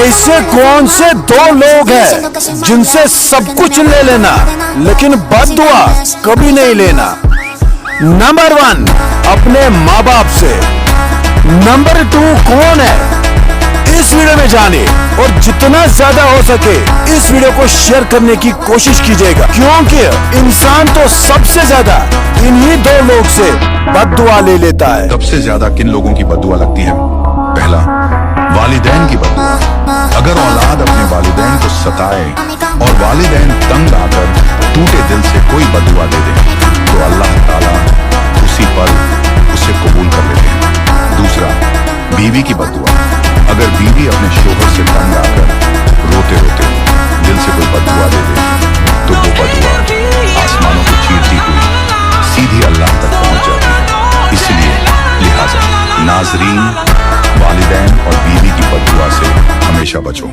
ऐसे कौन से दो लोग हैं जिनसे सब कुछ ले लेना लेकिन बद्दुआ कभी नहीं लेना? नंबर 1 अपने माँ बाप से। नंबर 2 कौन है इस वीडियो में जाने, और जितना ज्यादा हो सके इस वीडियो को शेयर करने की कोशिश कीजिएगा, क्योंकि इंसान तो सबसे ज्यादा इन्हीं दो लोग से बद्दुआ ले लेता है। सबसे ज्यादा किन लोगों की बद्दुआ लगती है? पहला, वालिदैन की बद्दुआ। अगर औलाद अपने वालिदैन को सताए और वालिदैन तंग आकर टूटे दिल से कोई बद्दुआ दे दे तो अल्लाह ताला उसी पल उसे कबूल कर लेते हैं। दूसरा, बीवी की बद्दुआ। अगर बीवी अपने शोहर से तंग आकर रोते रोते दिल से कोई बद्दुआ दे दे तो वो बद्दुआ आसमानों को चीरती हुई सीधी अल्लाह तक पहुंच जाती है। इसलिए लिहाजा नाजरीन, वालिदैन और बीवी की बद्दुआ से हमेशा बचो।